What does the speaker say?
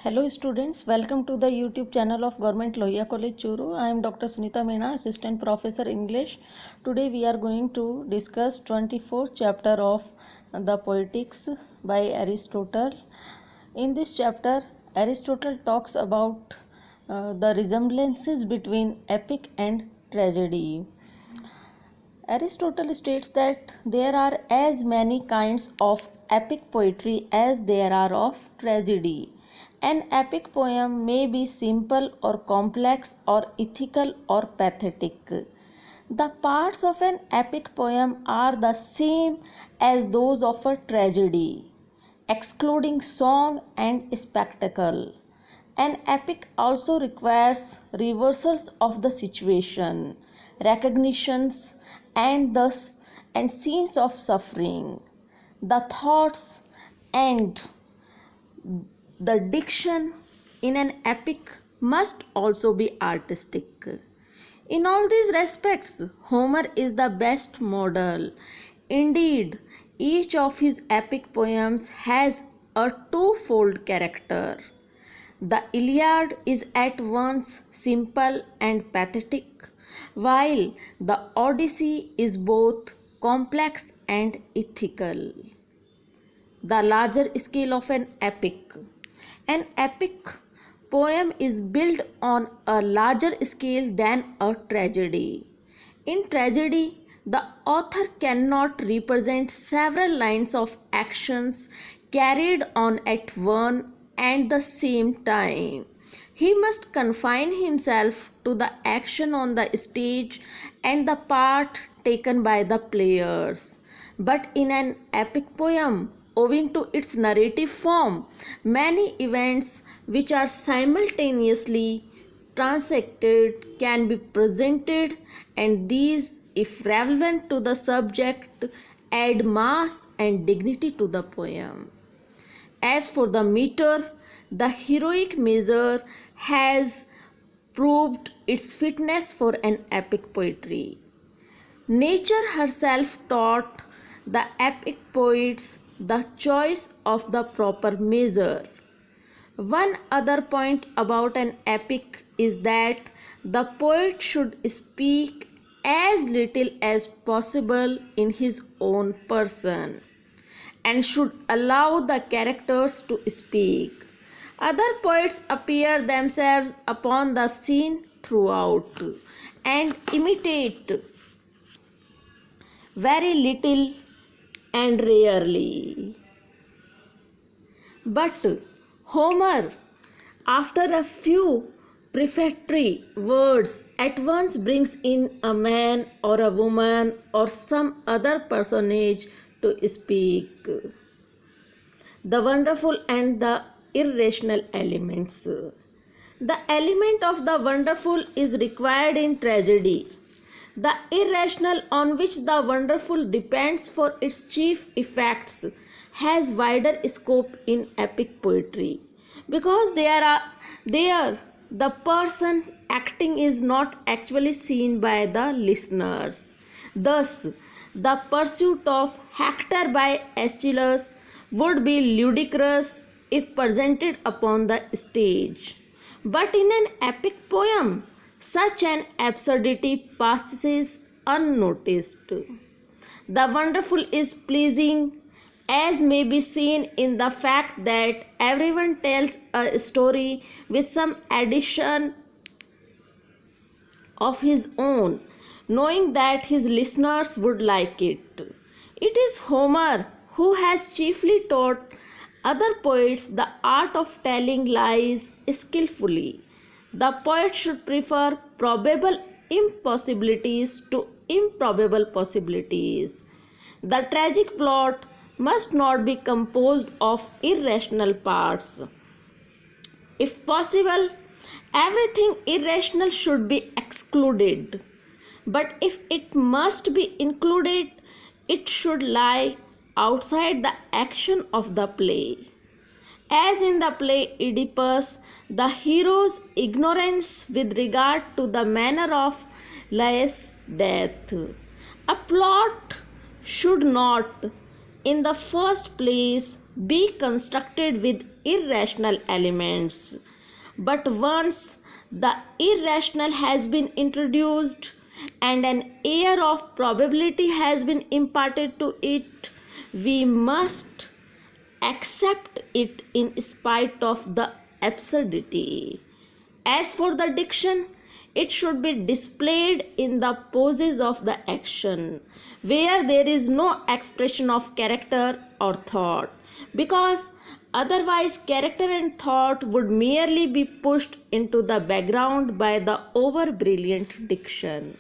Hello students, welcome to the YouTube channel of Government Lohia College Churu. I am Dr. Sunita Meena, Assistant Professor English. Today we are going to discuss 24th chapter of the Poetics by Aristotle. In this chapter, Aristotle talks about the resemblances between epic and tragedy. Aristotle states that there are as many kinds of epic poetry as there are of tragedy. An epic poem may be simple or complex or ethical or pathetic. The parts of an epic poem are the same as those of a tragedy, excluding song and spectacle. An epic also requires reversals of the situation, recognitions, and scenes of suffering. The thoughts and the diction in an epic must also be artistic. In all these respects, Homer is the best model. Indeed, each of his epic poems has a twofold character. The Iliad is at once simple and pathetic, while the Odyssey is both complex and ethical. The larger scale of an epic. An epic poem is built on a larger scale than a tragedy. In tragedy, the author cannot represent several lines of actions carried on at one and the same time. He must confine himself to the action on the stage and the part taken by the players. But in an epic poem, owing to its narrative form, many events which are simultaneously transacted can be presented, and these, if relevant to the subject, add mass and dignity to the poem. As for the meter, the heroic measure has proved its fitness for an epic poetry. Nature herself taught the epic poets the choice of the proper measure. One other point about an epic is that the poet should speak as little as possible in his own person and should allow the characters to speak. Other poets appear themselves upon the scene throughout and imitate very little and rarely. But Homer, after a few prefatory words, at once brings in a man or a woman or some other personage to speak. The wonderful and the irrational elements. The element of the wonderful is required in tragedy. The irrational, on which the wonderful depends for its chief effects, has wider scope in epic poetry, because there the person acting is not actually seen by the listeners. Thus, the pursuit of Hector by Aeschylus would be ludicrous if presented upon the stage. But in an epic poem, such an absurdity passes unnoticed. The wonderful is pleasing, as may be seen in the fact that everyone tells a story with some addition of his own, knowing that his listeners would like it. It is Homer who has chiefly taught other poets the art of telling lies skillfully. The poet should prefer probable impossibilities to improbable possibilities. The tragic plot must not be composed of irrational parts. If possible, everything irrational should be excluded. But if it must be included, it should lie outside the action of the play. As in the play Oedipus, the hero's ignorance with regard to the manner of Laius' death. A plot should not, in the first place, be constructed with irrational elements. But once the irrational has been introduced and an air of probability has been imparted to it, we must accept it in spite of the absurdity. As for the diction, it should be displayed in the poses of the action, where there is no expression of character or thought, because otherwise character and thought would merely be pushed into the background by the over brilliant diction.